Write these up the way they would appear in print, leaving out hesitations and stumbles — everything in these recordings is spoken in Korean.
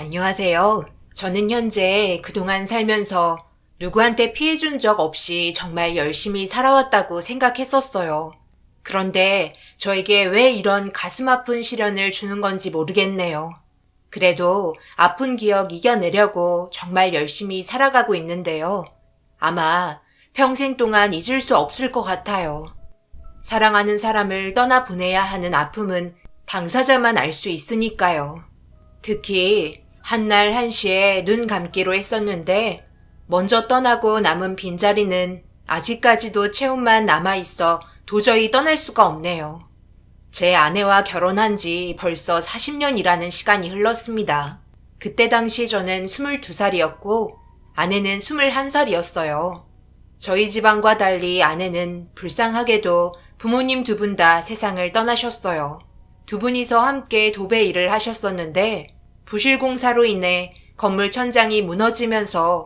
안녕하세요. 저는 현재 그동안 살면서 누구한테 피해준 적 없이 정말 열심히 살아왔다고 생각했었어요. 그런데 저에게 왜 이런 가슴 아픈 시련을 주는 건지 모르겠네요. 그래도 아픈 기억 이겨내려고 정말 열심히 살아가고 있는데요. 아마 평생 동안 잊을 수 없을 것 같아요. 사랑하는 사람을 떠나보내야 하는 아픔은 당사자만 알 수 있으니까요. 특히 한날 한시에 눈 감기로 했었는데 먼저 떠나고 남은 빈자리는 아직까지도 체온만 남아있어 도저히 떠날 수가 없네요. 제 아내와 결혼한 지 벌써 40년이라는 시간이 흘렀습니다. 그때 당시 저는 22살이었고 아내는 21살이었어요. 저희 집안과 달리 아내는 불쌍하게도 부모님 두 분 다 세상을 떠나셨어요. 두 분이서 함께 도배 일을 하셨었는데 부실공사로 인해 건물 천장이 무너지면서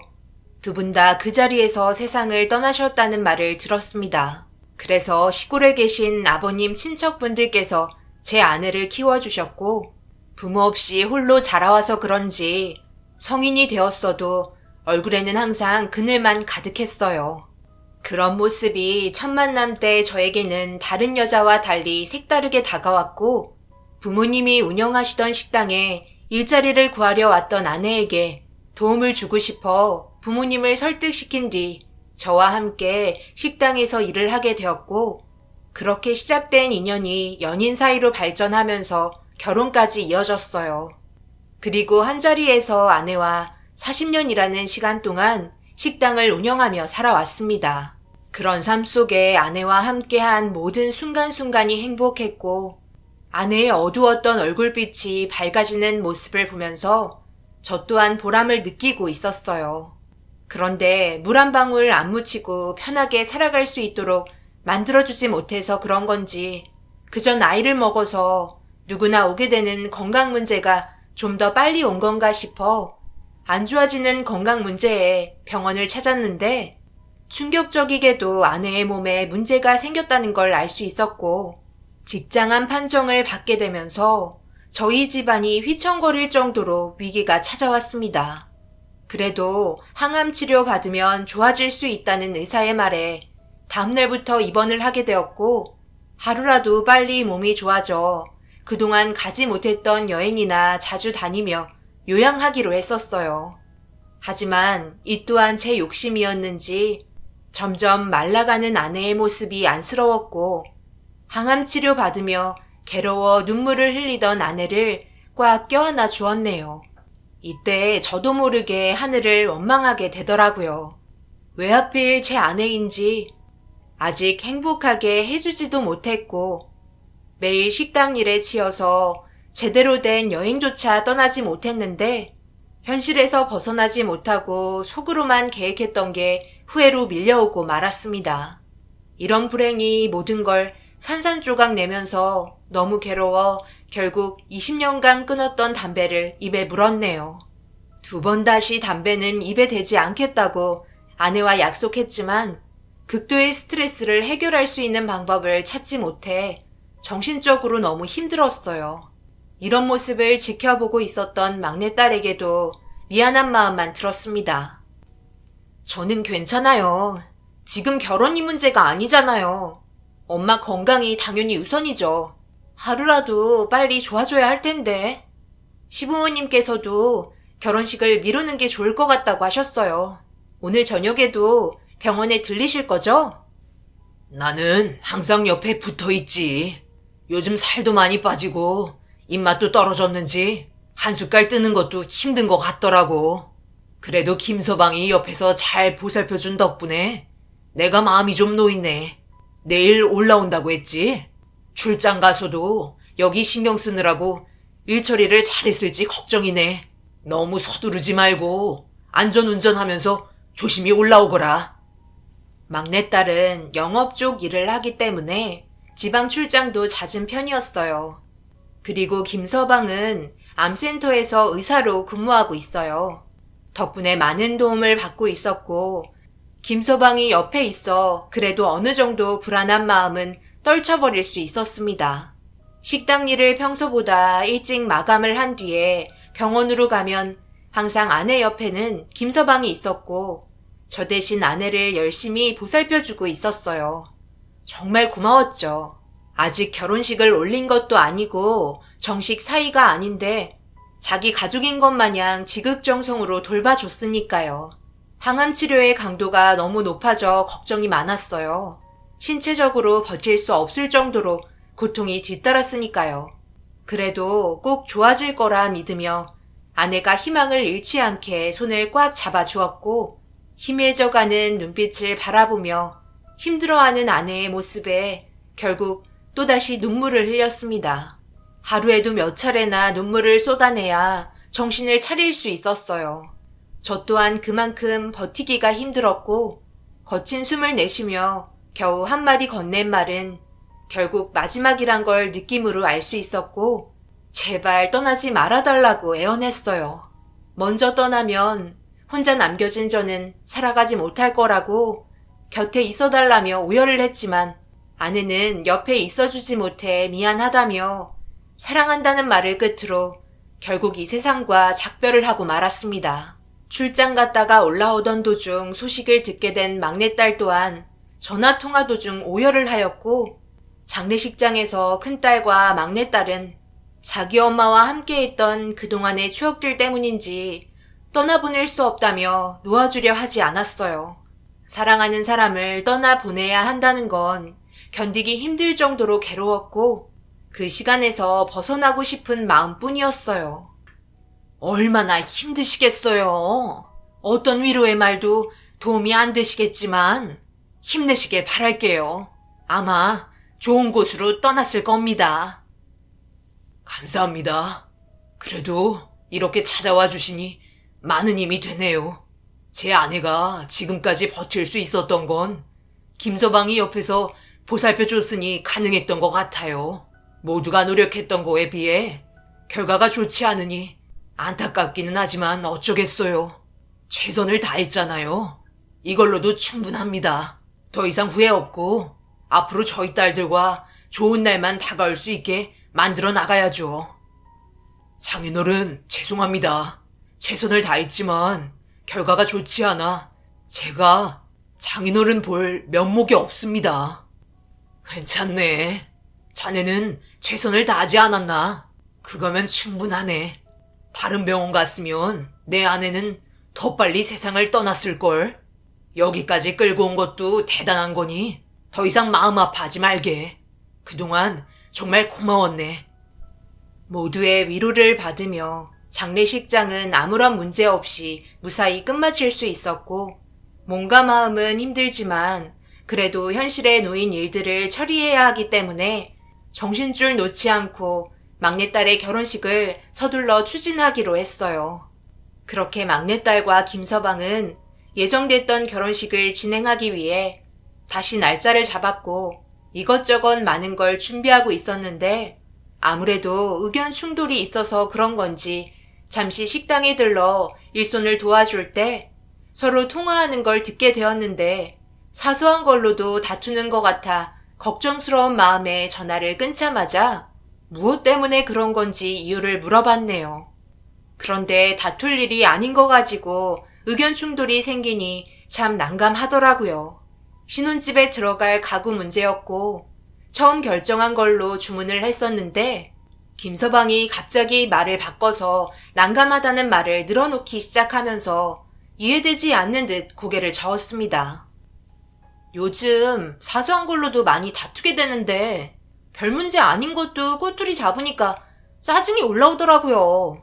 두 분 다 그 자리에서 세상을 떠나셨다는 말을 들었습니다. 그래서 시골에 계신 아버님 친척분들께서 제 아내를 키워주셨고 부모 없이 홀로 자라와서 그런지 성인이 되었어도 얼굴에는 항상 그늘만 가득했어요. 그런 모습이 첫 만남 때 저에게는 다른 여자와 달리 색다르게 다가왔고 부모님이 운영하시던 식당에 일자리를 구하려 왔던 아내에게 도움을 주고 싶어 부모님을 설득시킨 뒤 저와 함께 식당에서 일을 하게 되었고 그렇게 시작된 인연이 연인 사이로 발전하면서 결혼까지 이어졌어요. 그리고 한자리에서 아내와 40년이라는 시간 동안 식당을 운영하며 살아왔습니다. 그런 삶 속에 아내와 함께한 모든 순간순간이 행복했고 아내의 어두웠던 얼굴빛이 밝아지는 모습을 보면서 저 또한 보람을 느끼고 있었어요. 그런데 물 한 방울 안 묻히고 편하게 살아갈 수 있도록 만들어주지 못해서 그런 건지 그저 나이를 먹어서 누구나 오게 되는 건강 문제가 좀 더 빨리 온 건가 싶어 안 좋아지는 건강 문제에 병원을 찾았는데 충격적이게도 아내의 몸에 문제가 생겼다는 걸 알 수 있었고 직장암 판정을 받게 되면서 저희 집안이 휘청거릴 정도로 위기가 찾아왔습니다. 그래도 항암 치료 받으면 좋아질 수 있다는 의사의 말에 다음날부터 입원을 하게 되었고 하루라도 빨리 몸이 좋아져 그동안 가지 못했던 여행이나 자주 다니며 요양하기로 했었어요. 하지만 이 또한 제 욕심이었는지 점점 말라가는 아내의 모습이 안쓰러웠고 항암 치료 받으며 괴로워 눈물을 흘리던 아내를 꽉 껴안아 주었네요. 이때 저도 모르게 하늘을 원망하게 되더라고요. 왜 하필 제 아내인지 아직 행복하게 해주지도 못했고 매일 식당 일에 치여서 제대로 된 여행조차 떠나지 못했는데 현실에서 벗어나지 못하고 속으로만 계획했던 게 후회로 밀려오고 말았습니다. 이런 불행이 모든 걸 산산조각 내면서 너무 괴로워 결국 20년간 끊었던 담배를 입에 물었네요. 2번 다시 담배는 입에 대지 않겠다고 아내와 약속했지만 극도의 스트레스를 해결할 수 있는 방법을 찾지 못해 정신적으로 너무 힘들었어요. 이런 모습을 지켜보고 있었던 막내딸에게도 미안한 마음만 들었습니다. 저는 괜찮아요. 지금 결혼이 문제가 아니잖아요. 엄마 건강이 당연히 우선이죠. 하루라도 빨리 좋아져야 할 텐데. 시부모님께서도 결혼식을 미루는 게 좋을 것 같다고 하셨어요. 오늘 저녁에도 병원에 들리실 거죠? 나는 항상 옆에 붙어 있지. 요즘 살도 많이 빠지고 입맛도 떨어졌는지 한 숟갈 뜨는 것도 힘든 것 같더라고. 그래도 김서방이 옆에서 잘 보살펴준 덕분에 내가 마음이 좀 놓이네. 내일 올라온다고 했지? 출장 가서도 여기 신경 쓰느라고 일 처리를 잘했을지 걱정이네. 너무 서두르지 말고 안전운전하면서 조심히 올라오거라. 막내딸은 영업 쪽 일을 하기 때문에 지방 출장도 잦은 편이었어요. 그리고 김서방은 암센터에서 의사로 근무하고 있어요. 덕분에 많은 도움을 받고 있었고 김서방이 옆에 있어 그래도 어느 정도 불안한 마음은 떨쳐버릴 수 있었습니다. 식당 일을 평소보다 일찍 마감을 한 뒤에 병원으로 가면 항상 아내 옆에는 김서방이 있었고 저 대신 아내를 열심히 보살펴주고 있었어요. 정말 고마웠죠. 아직 결혼식을 올린 것도 아니고 정식 사이가 아닌데 자기 가족인 것 마냥 지극정성으로 돌봐줬으니까요. 항암 치료의 강도가 너무 높아져 걱정이 많았어요. 신체적으로 버틸 수 없을 정도로 고통이 뒤따랐으니까요. 그래도 꼭 좋아질 거라 믿으며 아내가 희망을 잃지 않게 손을 꽉 잡아주었고 희미해져가는 눈빛을 바라보며 힘들어하는 아내의 모습에 결국 또다시 눈물을 흘렸습니다. 하루에도 몇 차례나 눈물을 쏟아내야 정신을 차릴 수 있었어요. 저 또한 그만큼 버티기가 힘들었고 거친 숨을 내쉬며 겨우 한마디 건넨 말은 결국 마지막이란 걸 느낌으로 알 수 있었고 제발 떠나지 말아달라고 애원했어요. 먼저 떠나면 혼자 남겨진 저는 살아가지 못할 거라고 곁에 있어달라며 오열을 했지만 아내는 옆에 있어주지 못해 미안하다며 사랑한다는 말을 끝으로 결국 이 세상과 작별을 하고 말았습니다. 출장 갔다가 올라오던 도중 소식을 듣게 된 막내딸 또한 전화통화 도중 오열을 하였고 장례식장에서 큰딸과 막내딸은 자기 엄마와 함께했던 그동안의 추억들 때문인지 떠나보낼 수 없다며 놓아주려 하지 않았어요. 사랑하는 사람을 떠나보내야 한다는 건 견디기 힘들 정도로 괴로웠고 그 시간에서 벗어나고 싶은 마음뿐이었어요. 얼마나 힘드시겠어요. 어떤 위로의 말도 도움이 안 되시겠지만 힘내시길 바랄게요. 아마 좋은 곳으로 떠났을 겁니다. 감사합니다. 그래도 이렇게 찾아와 주시니 많은 힘이 되네요. 제 아내가 지금까지 버틸 수 있었던 건 김서방이 옆에서 보살펴 줬으니 가능했던 것 같아요. 모두가 노력했던 거에 비해 결과가 좋지 않으니 안타깝기는 하지만 어쩌겠어요. 최선을 다했잖아요. 이걸로도 충분합니다. 더 이상 후회 없고 앞으로 저희 딸들과 좋은 날만 다가올 수 있게 만들어 나가야죠. 장인어른 죄송합니다. 최선을 다했지만 결과가 좋지 않아 제가 장인어른 볼 면목이 없습니다. 괜찮네. 자네는 최선을 다하지 않았나? 그거면 충분하네. 다른 병원 갔으면 내 아내는 더 빨리 세상을 떠났을걸. 여기까지 끌고 온 것도 대단한 거니 더 이상 마음 아파하지 말게. 그동안 정말 고마웠네. 모두의 위로를 받으며 장례식장은 아무런 문제 없이 무사히 끝마칠 수 있었고 몸과 마음은 힘들지만 그래도 현실에 놓인 일들을 처리해야 하기 때문에 정신줄 놓지 않고 막내딸의 결혼식을 서둘러 추진하기로 했어요. 그렇게 막내딸과 김서방은 예정됐던 결혼식을 진행하기 위해 다시 날짜를 잡았고 이것저것 많은 걸 준비하고 있었는데 아무래도 의견 충돌이 있어서 그런 건지 잠시 식당에 들러 일손을 도와줄 때 서로 통화하는 걸 듣게 되었는데 사소한 걸로도 다투는 것 같아 걱정스러운 마음에 전화를 끊자마자 무엇 때문에 그런 건지 이유를 물어봤네요. 그런데 다툴 일이 아닌 거 가지고 의견 충돌이 생기니 참 난감하더라고요. 신혼집에 들어갈 가구 문제였고 처음 결정한 걸로 주문을 했었는데 김서방이 갑자기 말을 바꿔서 난감하다는 말을 늘어놓기 시작하면서 이해되지 않는 듯 고개를 저었습니다. 요즘 사소한 걸로도 많이 다투게 되는데 별 문제 아닌 것도 꼬투리 잡으니까 짜증이 올라오더라고요.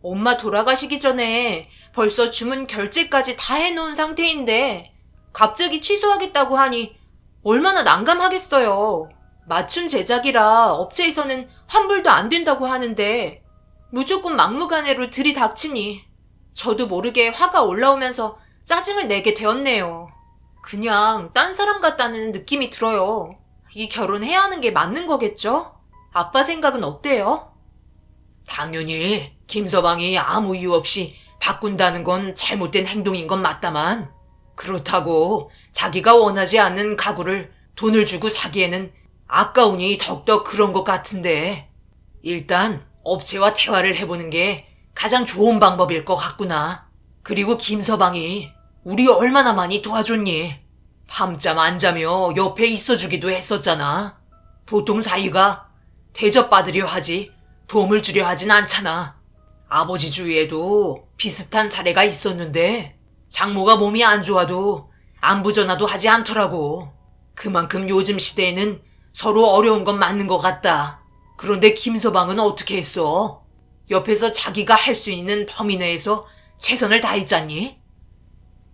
엄마 돌아가시기 전에 벌써 주문 결제까지 다 해놓은 상태인데 갑자기 취소하겠다고 하니 얼마나 난감하겠어요. 맞춤 제작이라 업체에서는 환불도 안 된다고 하는데 무조건 막무가내로 들이닥치니 저도 모르게 화가 올라오면서 짜증을 내게 되었네요. 그냥 딴 사람 같다는 느낌이 들어요. 이 결혼 해야 하는 게 맞는 거겠죠? 아빠 생각은 어때요? 당연히 김서방이 아무 이유 없이 바꾼다는 건 잘못된 행동인 건 맞다만 그렇다고 자기가 원하지 않는 가구를 돈을 주고 사기에는 아까우니 더욱더 그런 것 같은데 일단 업체와 대화를 해보는 게 가장 좋은 방법일 것 같구나. 그리고 김서방이 우리 얼마나 많이 도와줬니? 밤잠 안 자며 옆에 있어주기도 했었잖아. 보통 사위가 대접받으려 하지 도움을 주려 하진 않잖아. 아버지 주위에도 비슷한 사례가 있었는데 장모가 몸이 안 좋아도 안부 전화도 하지 않더라고. 그만큼 요즘 시대에는 서로 어려운 건 맞는 것 같다. 그런데 김서방은 어떻게 했어? 옆에서 자기가 할 수 있는 범위 내에서 최선을 다했잖니?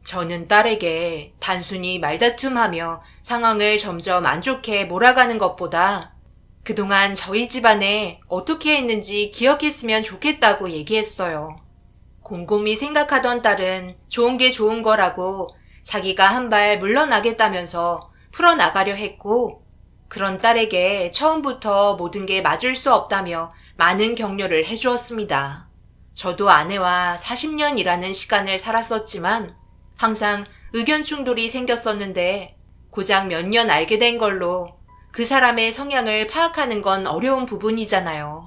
저는 딸에게 단순히 말다툼하며 상황을 점점 안 좋게 몰아가는 것보다 그동안 저희 집안에 어떻게 했는지 기억했으면 좋겠다고 얘기했어요. 곰곰이 생각하던 딸은 좋은 게 좋은 거라고 자기가 한 발 물러나겠다면서 풀어나가려 했고, 그런 딸에게 처음부터 모든 게 맞을 수 없다며 많은 격려를 해주었습니다. 저도 아내와 40년이라는 시간을 살았었지만 항상 의견 충돌이 생겼었는데 고작 몇 년 알게 된 걸로 그 사람의 성향을 파악하는 건 어려운 부분이잖아요.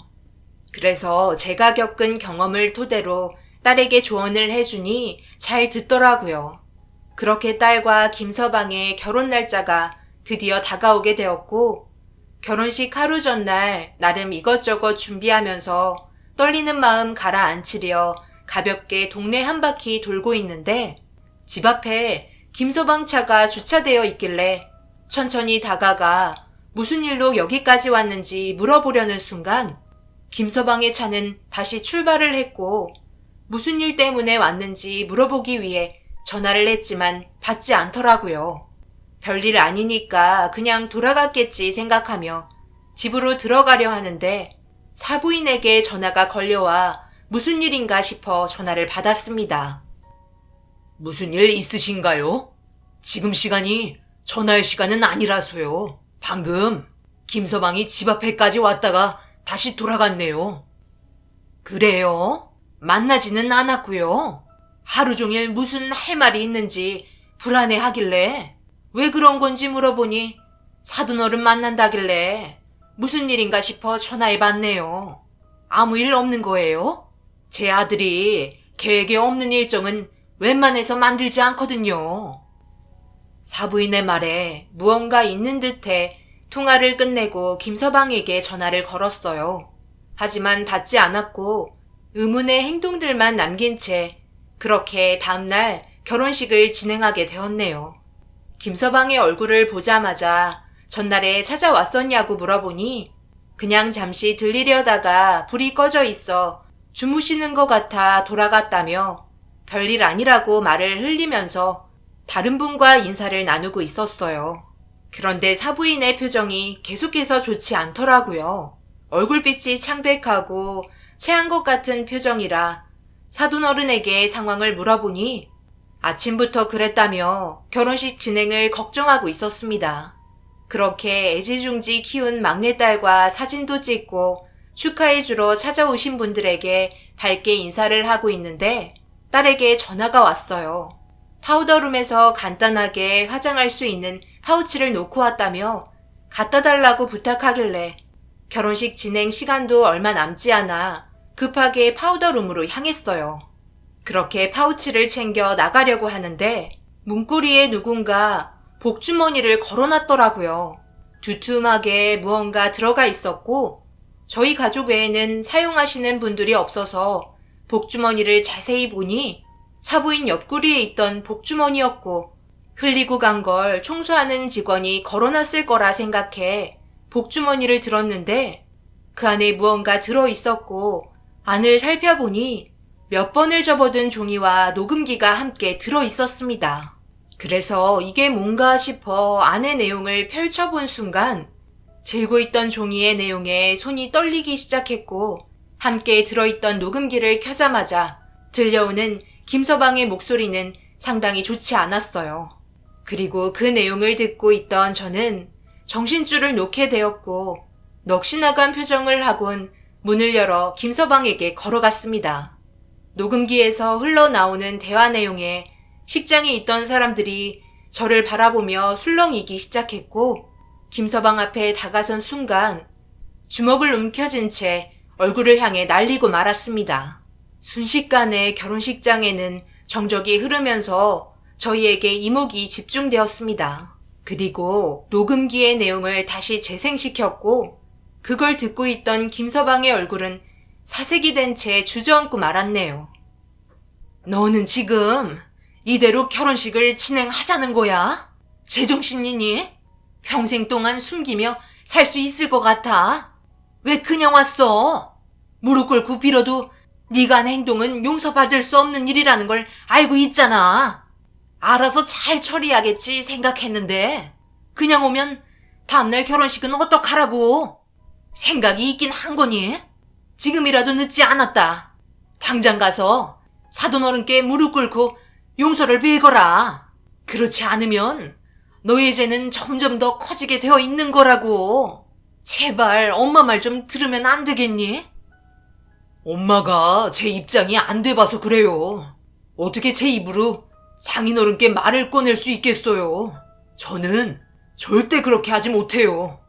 그래서 제가 겪은 경험을 토대로 딸에게 조언을 해주니 잘 듣더라고요. 그렇게 딸과 김서방의 결혼 날짜가 드디어 다가오게 되었고, 결혼식 하루 전날 나름 이것저것 준비하면서 떨리는 마음 가라앉히려 가볍게 동네 한 바퀴 돌고 있는데 집 앞에 김서방 차가 주차되어 있길래 천천히 다가가 무슨 일로 여기까지 왔는지 물어보려는 순간 김서방의 차는 다시 출발을 했고 무슨 일 때문에 왔는지 물어보기 위해 전화를 했지만 받지 않더라고요. 별일 아니니까 그냥 돌아갔겠지 생각하며 집으로 들어가려 하는데 사부인에게 전화가 걸려와 무슨 일인가 싶어 전화를 받았습니다. 무슨 일 있으신가요? 지금 시간이 전화할 시간은 아니라서요. 방금 김서방이 집 앞에까지 왔다가 다시 돌아갔네요. 그래요? 만나지는 않았고요. 하루 종일 무슨 할 말이 있는지 불안해하길래 왜 그런 건지 물어보니 사돈어른 만난다길래 무슨 일인가 싶어 전화해봤네요. 아무 일 없는 거예요? 제 아들이 계획에 없는 일정은 웬만해서 만들지 않거든요. 사부인의 말에 무언가 있는 듯해 통화를 끝내고 김서방에게 전화를 걸었어요. 하지만 받지 않았고 의문의 행동들만 남긴 채 그렇게 다음날 결혼식을 진행하게 되었네요. 김서방의 얼굴을 보자마자 전날에 찾아왔었냐고 물어보니 그냥 잠시 들리려다가 불이 꺼져 있어 주무시는 것 같아 돌아갔다며 별일 아니라고 말을 흘리면서 다른 분과 인사를 나누고 있었어요. 그런데 사부인의 표정이 계속해서 좋지 않더라고요. 얼굴빛이 창백하고 체한 것 같은 표정이라 사돈어른에게 상황을 물어보니 아침부터 그랬다며 결혼식 진행을 걱정하고 있었습니다. 그렇게 애지중지 키운 막내딸과 사진도 찍고 축하해주러 찾아오신 분들에게 밝게 인사를 하고 있는데 딸에게 전화가 왔어요. 파우더룸에서 간단하게 화장할 수 있는 파우치를 놓고 왔다며 갖다 달라고 부탁하길래 결혼식 진행 시간도 얼마 남지 않아 급하게 파우더룸으로 향했어요. 그렇게 파우치를 챙겨 나가려고 하는데 문고리에 누군가 복주머니를 걸어놨더라고요. 두툼하게 무언가 들어가 있었고 저희 가족 외에는 사용하시는 분들이 없어서 복주머니를 자세히 보니 사부인 옆구리에 있던 복주머니였고 흘리고 간 걸 청소하는 직원이 걸어놨을 거라 생각해 복주머니를 들었는데 그 안에 무언가 들어있었고 안을 살펴보니 몇 번을 접어든 종이와 녹음기가 함께 들어있었습니다. 그래서 이게 뭔가 싶어 안의 내용을 펼쳐본 순간 들고 있던 종이의 내용에 손이 떨리기 시작했고 함께 들어있던 녹음기를 켜자마자 들려오는 김서방의 목소리는 상당히 좋지 않았어요. 그리고 그 내용을 듣고 있던 저는 정신줄을 놓게 되었고 넋이 나간 표정을 하곤 문을 열어 김서방에게 걸어갔습니다. 녹음기에서 흘러나오는 대화 내용에 식장에 있던 사람들이 저를 바라보며 술렁이기 시작했고 김서방 앞에 다가선 순간 주먹을 움켜쥔 채 얼굴을 향해 날리고 말았습니다. 순식간에 결혼식장에는 정적이 흐르면서 저희에게 이목이 집중되었습니다. 그리고 녹음기의 내용을 다시 재생시켰고 그걸 듣고 있던 김서방의 얼굴은 사색이 된 채 주저앉고 말았네요. 너는 지금 이대로 결혼식을 진행하자는 거야? 제정신이니? 평생 동안 숨기며 살 수 있을 것 같아? 왜 그냥 왔어? 무릎 꿇고 빌어도 네가 한 행동은 용서받을 수 없는 일이라는 걸 알고 있잖아. 알아서 잘 처리하겠지 생각했는데 그냥 오면 다음날 결혼식은 어떡하라고? 생각이 있긴 한 거니? 지금이라도 늦지 않았다. 당장 가서 사돈 어른께 무릎 꿇고 용서를 빌거라. 그렇지 않으면 너의 죄는 점점 더 커지게 되어 있는 거라고. 제발 엄마 말 좀 들으면 안 되겠니? 엄마가 제 입장이 안 돼봐서 그래요. 어떻게 제 입으로 장인어른께 말을 꺼낼 수 있겠어요. 저는 절대 그렇게 하지 못해요.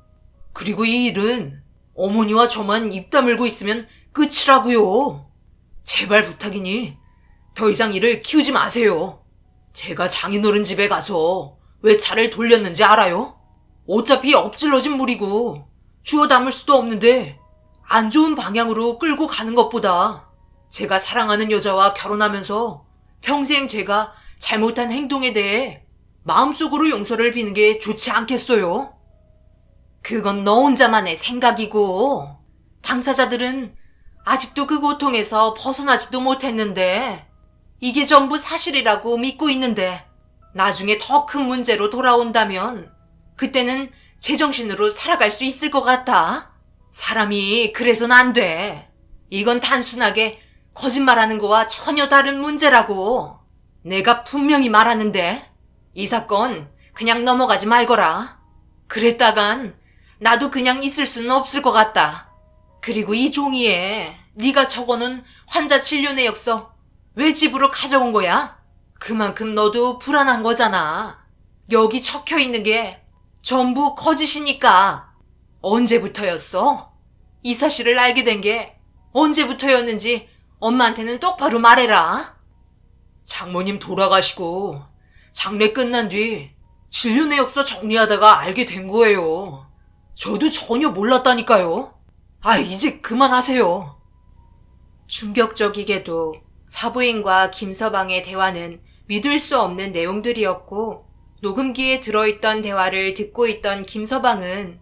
그리고 이 일은 어머니와 저만 입 다물고 있으면 끝이라고요. 제발 부탁이니 더 이상 일을 키우지 마세요. 제가 장인어른 집에 가서 왜 차를 돌렸는지 알아요? 어차피 엎질러진 물이고 주워 담을 수도 없는데 안 좋은 방향으로 끌고 가는 것보다 제가 사랑하는 여자와 결혼하면서 평생 제가 잘못한 행동에 대해 마음속으로 용서를 비는 게 좋지 않겠어요? 그건 너 혼자만의 생각이고 당사자들은 아직도 그 고통에서 벗어나지도 못했는데 이게 전부 사실이라고 믿고 있는데 나중에 더 큰 문제로 돌아온다면 그때는 제정신으로 살아갈 수 있을 것 같아? 사람이 그래서는 안 돼. 이건 단순하게 거짓말하는 거와 전혀 다른 문제라고. 내가 분명히 말하는데 이 사건 그냥 넘어가지 말거라. 그랬다간 나도 그냥 있을 수는 없을 것 같다. 그리고 이 종이에 네가 적어놓은 환자 진료 내역서 왜 집으로 가져온 거야? 그만큼 너도 불안한 거잖아. 여기 적혀 있는 게 전부 거짓이니까. 언제부터였어? 이 사실을 알게 된 게 언제부터였는지 엄마한테는 똑바로 말해라. 장모님 돌아가시고 장례 끝난 뒤 진료 내역서 정리하다가 알게 된 거예요. 저도 전혀 몰랐다니까요. 이제 그만하세요. 충격적이게도 사부인과 김서방의 대화는 믿을 수 없는 내용들이었고 녹음기에 들어있던 대화를 듣고 있던 김서방은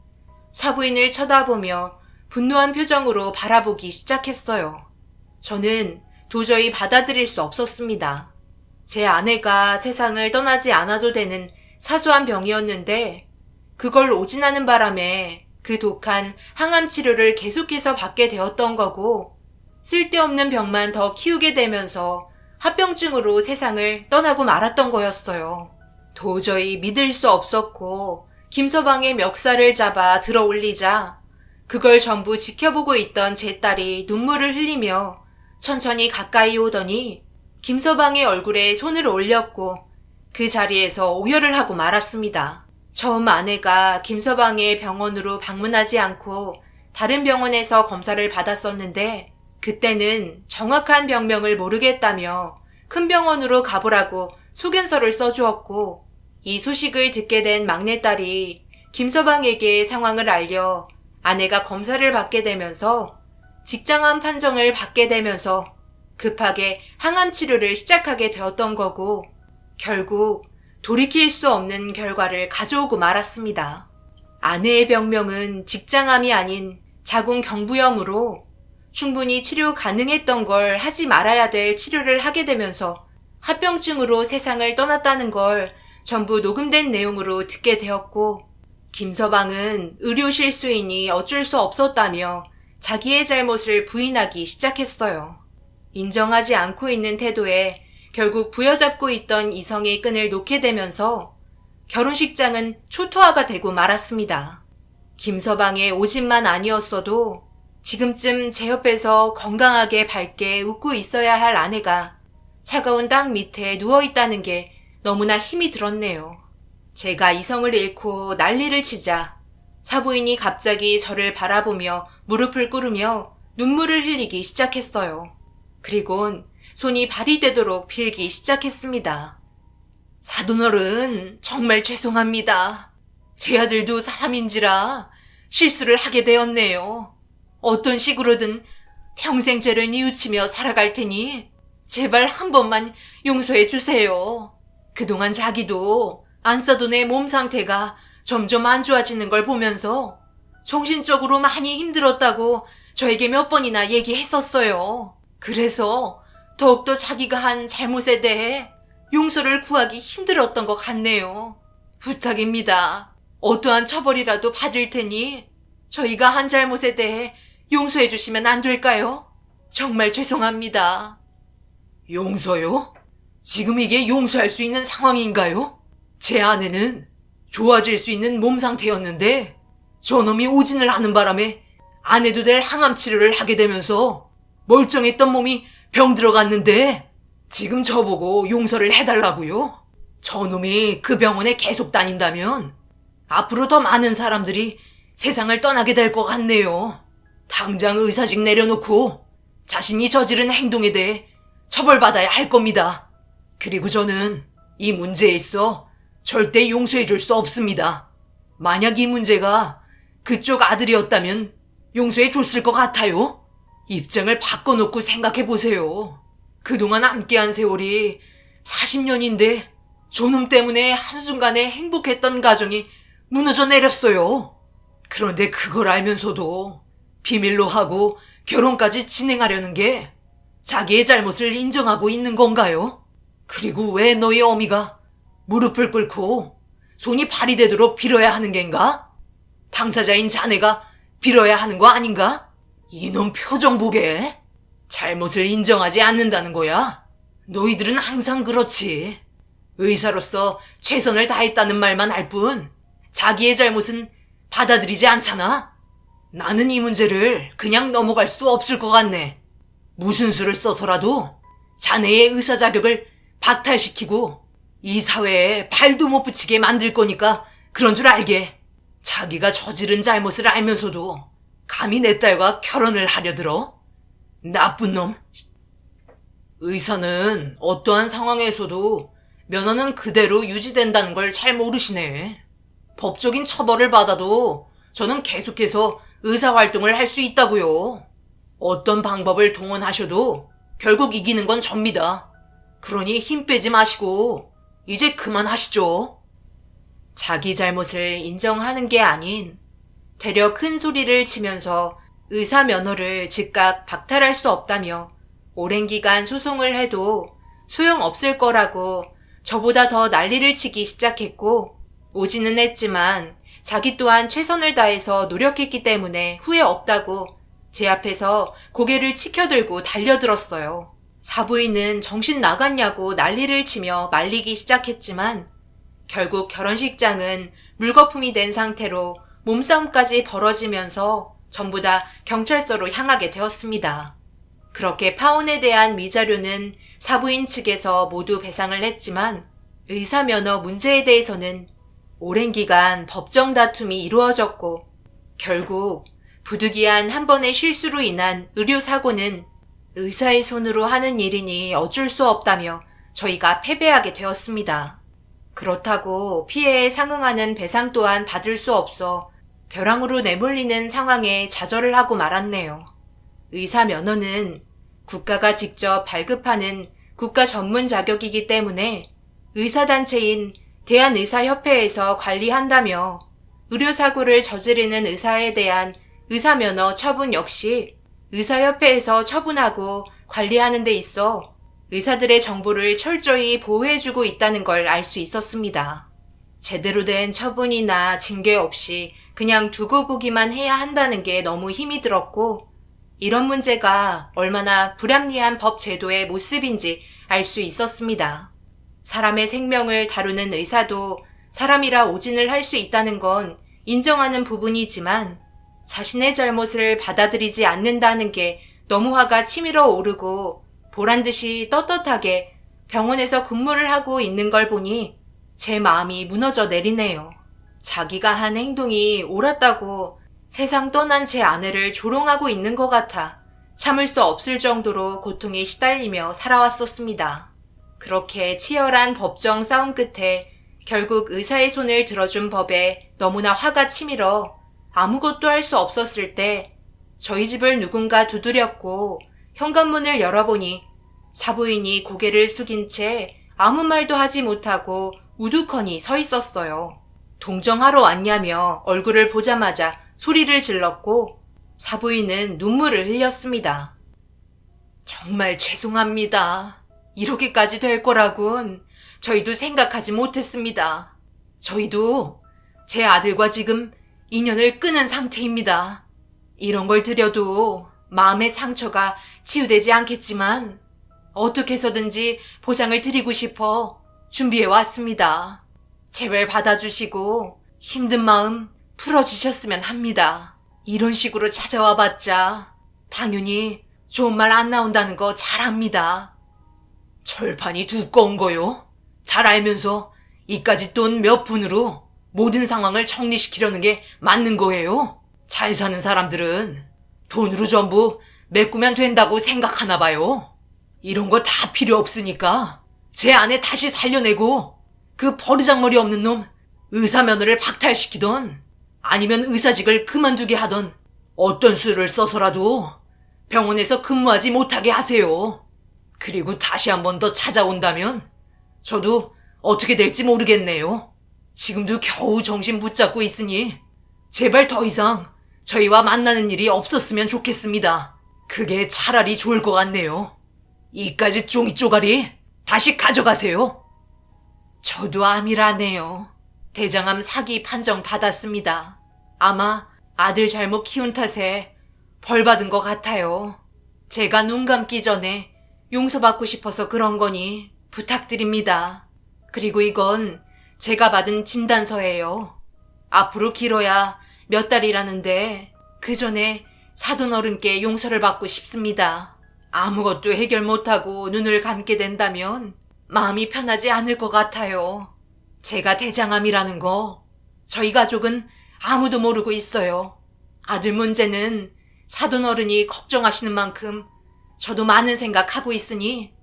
사부인을 쳐다보며 분노한 표정으로 바라보기 시작했어요. 저는 도저히 받아들일 수 없었습니다. 제 아내가 세상을 떠나지 않아도 되는 사소한 병이었는데 그걸 오진하는 바람에 그 독한 항암 치료를 계속해서 받게 되었던 거고 쓸데없는 병만 더 키우게 되면서 합병증으로 세상을 떠나고 말았던 거였어요. 도저히 믿을 수 없었고 김서방의 멱살을 잡아 들어 올리자 그걸 전부 지켜보고 있던 제 딸이 눈물을 흘리며 천천히 가까이 오더니 김서방의 얼굴에 손을 올렸고 그 자리에서 오열을 하고 말았습니다. 처음 아내가 김서방의 병원으로 방문하지 않고 다른 병원에서 검사를 받았었는데 그때는 정확한 병명을 모르겠다며 큰 병원으로 가보라고 소견서를 써주었고 이 소식을 듣게 된 막내딸이 김서방에게 상황을 알려 아내가 검사를 받게 되면서 직장암 판정을 받게 되면서 급하게 항암 치료를 시작하게 되었던 거고 결국 돌이킬 수 없는 결과를 가져오고 말았습니다. 아내의 병명은 직장암이 아닌 자궁경부염으로 충분히 치료 가능했던 걸 하지 말아야 될 치료를 하게 되면서 합병증으로 세상을 떠났다는 걸 전부 녹음된 내용으로 듣게 되었고 김서방은 의료 실수이니 어쩔 수 없었다며 자기의 잘못을 부인하기 시작했어요. 인정하지 않고 있는 태도에 결국 부여잡고 있던 이성의 끈을 놓게 되면서 결혼식장은 초토화가 되고 말았습니다. 김서방의 오진만 아니었어도 지금쯤 제 옆에서 건강하게 밝게 웃고 있어야 할 아내가 차가운 땅 밑에 누워있다는 게 너무나 힘이 들었네요. 제가 이성을 잃고 난리를 치자 사부인이 갑자기 저를 바라보며 무릎을 꿇으며 눈물을 흘리기 시작했어요. 그리곤 손이 발이 되도록 빌기 시작했습니다. 사돈어른, 정말 죄송합니다. 제 아들도 사람인지라 실수를 하게 되었네요. 어떤 식으로든 평생 죄를 뉘우치며 살아갈 테니 제발 한 번만 용서해 주세요. 그동안 자기도 안사돈의 몸 상태가 점점 안 좋아지는 걸 보면서 정신적으로 많이 힘들었다고 저에게 몇 번이나 얘기했었어요. 그래서 더욱더 자기가 한 잘못에 대해 용서를 구하기 힘들었던 것 같네요. 부탁입니다. 어떠한 처벌이라도 받을 테니 저희가 한 잘못에 대해 용서해 주시면 안 될까요? 정말 죄송합니다. 용서요? 지금 이게 용서할 수 있는 상황인가요? 제 아내는 좋아질 수 있는 몸 상태였는데 저놈이 오진을 하는 바람에 안 해도 될 항암 치료를 하게 되면서 멀쩡했던 몸이 병 들어갔는데 지금 저보고 용서를 해달라고요? 저놈이 그 병원에 계속 다닌다면 앞으로 더 많은 사람들이 세상을 떠나게 될 것 같네요. 당장 의사직 내려놓고 자신이 저지른 행동에 대해 처벌받아야 할 겁니다. 그리고 저는 이 문제에 있어 절대 용서해 줄 수 없습니다. 만약 이 문제가 그쪽 아들이었다면 용서해 줬을 것 같아요. 입장을 바꿔놓고 생각해 보세요. 그동안 함께한 세월이 40년인데 저놈 때문에 한순간에 행복했던 가정이 무너져 내렸어요. 그런데 그걸 알면서도 비밀로 하고 결혼까지 진행하려는 게 자기의 잘못을 인정하고 있는 건가요? 그리고 왜 너희 어미가 무릎을 꿇고 손이 발이 되도록 빌어야 하는 겐가? 당사자인 자네가 빌어야 하는 거 아닌가? 이놈 표정 보게. 잘못을 인정하지 않는다는 거야. 너희들은 항상 그렇지. 의사로서 최선을 다했다는 말만 할 뿐 자기의 잘못은 받아들이지 않잖아. 나는 이 문제를 그냥 넘어갈 수 없을 것 같네. 무슨 수를 써서라도 자네의 의사 자격을 박탈시키고 이 사회에 발도 못 붙이게 만들 거니까 그런 줄 알게. 자기가 저지른 잘못을 알면서도 감히 내 딸과 결혼을 하려 들어? 나쁜 놈. 의사는 어떠한 상황에서도 면허는 그대로 유지된다는 걸 잘 모르시네. 법적인 처벌을 받아도 저는 계속해서 의사활동을 할 수 있다고요. 어떤 방법을 동원하셔도 결국 이기는 건 접니다. 그러니 힘 빼지 마시고 이제 그만하시죠. 자기 잘못을 인정하는 게 아닌 되려 큰 소리를 치면서 의사 면허를 즉각 박탈할 수 없다며 오랜 기간 소송을 해도 소용없을 거라고 저보다 더 난리를 치기 시작했고, 오지는 했지만 자기 또한 최선을 다해서 노력했기 때문에 후회 없다고 제 앞에서 고개를 치켜들고 달려들었어요. 사부인은 정신 나갔냐고 난리를 치며 말리기 시작했지만 결국 결혼식장은 물거품이 된 상태로 몸싸움까지 벌어지면서 전부 다 경찰서로 향하게 되었습니다. 그렇게 파혼에 대한 미자료는 사부인 측에서 모두 배상을 했지만 의사 면허 문제에 대해서는 오랜 기간 법정 다툼이 이루어졌고 결국 부득이한 한 번의 실수로 인한 의료사고는 의사의 손으로 하는 일이니 어쩔 수 없다며 저희가 패배하게 되었습니다. 그렇다고 피해에 상응하는 배상 또한 받을 수 없어 벼랑으로 내몰리는 상황에 좌절을 하고 말았네요. 의사 면허는 국가가 직접 발급하는 국가 전문 자격이기 때문에 의사단체인 대한의사협회에서 관리한다며 의료사고를 저지르는 의사에 대한 의사면허 처분 역시 의사협회에서 처분하고 관리하는 데 있어 의사들의 정보를 철저히 보호해주고 있다는 걸 알 수 있었습니다. 제대로 된 처분이나 징계 없이 그냥 두고 보기만 해야 한다는 게 너무 힘이 들었고 이런 문제가 얼마나 불합리한 법 제도의 모습인지 알 수 있었습니다. 사람의 생명을 다루는 의사도 사람이라 오진을 할 수 있다는 건 인정하는 부분이지만 자신의 잘못을 받아들이지 않는다는 게 너무 화가 치밀어 오르고 보란듯이 떳떳하게 병원에서 근무를 하고 있는 걸 보니 제 마음이 무너져 내리네요. 자기가 한 행동이 옳았다고 세상 떠난 제 아내를 조롱하고 있는 것 같아 참을 수 없을 정도로 고통에 시달리며 살아왔었습니다. 그렇게 치열한 법정 싸움 끝에 결국 의사의 손을 들어준 법에 너무나 화가 치밀어 아무것도 할 수 없었을 때 저희 집을 누군가 두드렸고 현관문을 열어보니 사부인이 고개를 숙인 채 아무 말도 하지 못하고 우두커니 서 있었어요. 동정하러 왔냐며 얼굴을 보자마자 소리를 질렀고 사부인은 눈물을 흘렸습니다. 정말 죄송합니다. 이렇게까지 될 거라곤 저희도 생각하지 못했습니다. 저희도 제 아들과 지금 인연을 끊은 상태입니다. 이런 걸 드려도 마음의 상처가 치유되지 않겠지만 어떻게 해서든지 보상을 드리고 싶어 준비해 왔습니다. 제발 받아주시고 힘든 마음 풀어주셨으면 합니다. 이런 식으로 찾아와 봤자 당연히 좋은 말 안 나온다는 거 잘 압니다. 철판이 두꺼운 거요? 잘 알면서 이까짓 돈 몇 푼으로 모든 상황을 정리시키려는 게 맞는 거예요? 잘 사는 사람들은 돈으로 전부 메꾸면 된다고 생각하나 봐요. 이런 거 다 필요 없으니까 제 아내 다시 살려내고 그 버르장머리 없는 놈 의사 면허를 박탈시키던 아니면 의사직을 그만두게 하던 어떤 수를 써서라도 병원에서 근무하지 못하게 하세요. 그리고 다시 한 번 더 찾아온다면 저도 어떻게 될지 모르겠네요. 지금도 겨우 정신 붙잡고 있으니 제발 더 이상 저희와 만나는 일이 없었으면 좋겠습니다. 그게 차라리 좋을 것 같네요. 이까지 종이 쪼가리 다시 가져가세요. 저도 암이라네요. 대장암 사기 판정 받았습니다. 아마 아들 잘못 키운 탓에 벌 받은 것 같아요. 제가 눈 감기 전에 용서받고 싶어서 그런 거니 부탁드립니다. 그리고 이건 제가 받은 진단서예요. 앞으로 길어야 몇 달이라는데 그 전에 사돈 어른께 용서를 받고 싶습니다. 아무것도 해결 못하고 눈을 감게 된다면 마음이 편하지 않을 것 같아요. 제가 대장암이라는 거 저희 가족은 아무도 모르고 있어요. 아들 문제는 사돈 어른이 걱정하시는 만큼 저도 많은 생각하고 있으니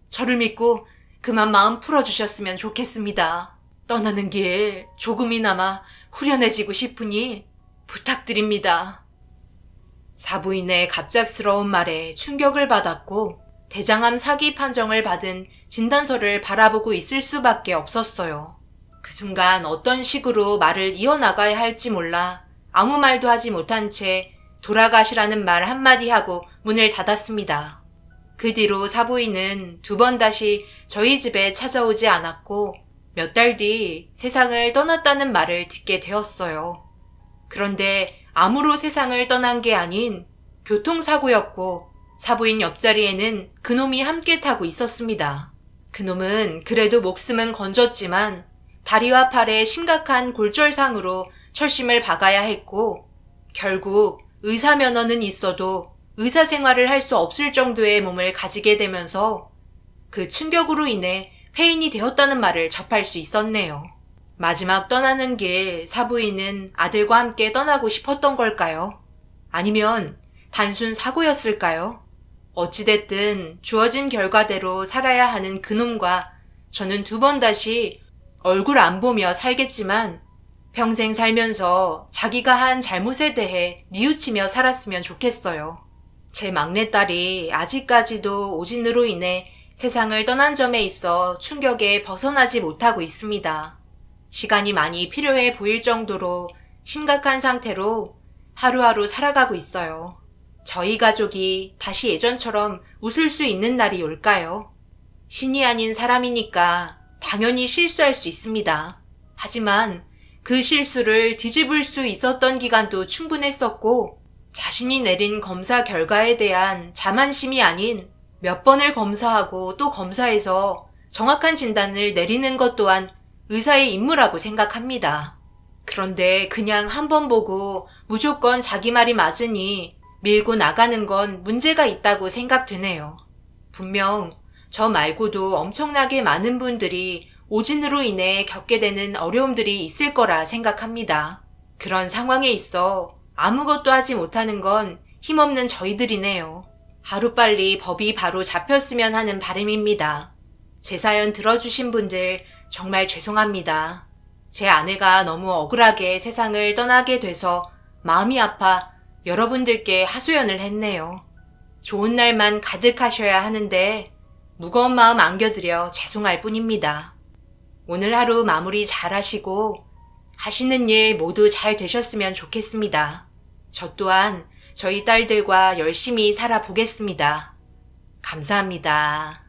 저를 믿고 그만 마음 풀어주셨으면 좋겠습니다. 떠나는 길 조금이나마 후련해지고 싶으니 부탁드립니다. 사부인의 갑작스러운 말에 충격을 받았고 대장암 사기 판정을 받은 진단서를 바라보고 있을 수밖에 없었어요. 그 순간 어떤 식으로 말을 이어나가야 할지 몰라 아무 말도 하지 못한 채 돌아가시라는 말 한마디 하고 문을 닫았습니다. 그 뒤로 사부인은 두 번 다시 저희 집에 찾아오지 않았고 몇 달 뒤 세상을 떠났다는 말을 듣게 되었어요. 그런데 암으로 세상을 떠난 게 아닌 교통사고였고 사부인 옆자리에는 그놈이 함께 타고 있었습니다. 그놈은 그래도 목숨은 건졌지만 다리와 팔에 심각한 골절상으로 철심을 박아야 했고 결국 의사 면허는 있어도 의사 생활을 할 수 없을 정도의 몸을 가지게 되면서 그 충격으로 인해 폐인이 되었다는 말을 접할 수 있었네요. 마지막 떠나는 길 사부인은 아들과 함께 떠나고 싶었던 걸까요? 아니면 단순 사고였을까요? 어찌됐든 주어진 결과대로 살아야 하는 그놈과 저는 두 번 다시 얼굴 안 보며 살겠지만 평생 살면서 자기가 한 잘못에 대해 뉘우치며 살았으면 좋겠어요. 제 막내딸이 아직까지도 오진으로 인해 세상을 떠난 점에 있어 충격에 벗어나지 못하고 있습니다. 시간이 많이 필요해 보일 정도로 심각한 상태로 하루하루 살아가고 있어요. 저희 가족이 다시 예전처럼 웃을 수 있는 날이 올까요? 신이 아닌 사람이니까 당연히 실수할 수 있습니다. 하지만 그 실수를 뒤집을 수 있었던 기간도 충분했었고 자신이 내린 검사 결과에 대한 자만심이 아닌 몇 번을 검사하고 또 검사해서 정확한 진단을 내리는 것 또한 의사의 임무라고 생각합니다. 그런데 그냥 한 번 보고 무조건 자기 말이 맞으니 밀고 나가는 건 문제가 있다고 생각되네요. 분명 저 말고도 엄청나게 많은 분들이 오진으로 인해 겪게 되는 어려움들이 있을 거라 생각합니다. 그런 상황에 있어 아무것도 하지 못하는 건 힘없는 저희들이네요. 하루빨리 법이 바로 잡혔으면 하는 바람입니다. 제 사연 들어주신 분들 정말 죄송합니다. 제 아내가 너무 억울하게 세상을 떠나게 돼서 마음이 아파 여러분들께 하소연을 했네요. 좋은 날만 가득하셔야 하는데 무거운 마음 안겨드려 죄송할 뿐입니다. 오늘 하루 마무리 잘 하시고 하시는 일 모두 잘 되셨으면 좋겠습니다. 저 또한 저희 딸들과 열심히 살아보겠습니다. 감사합니다.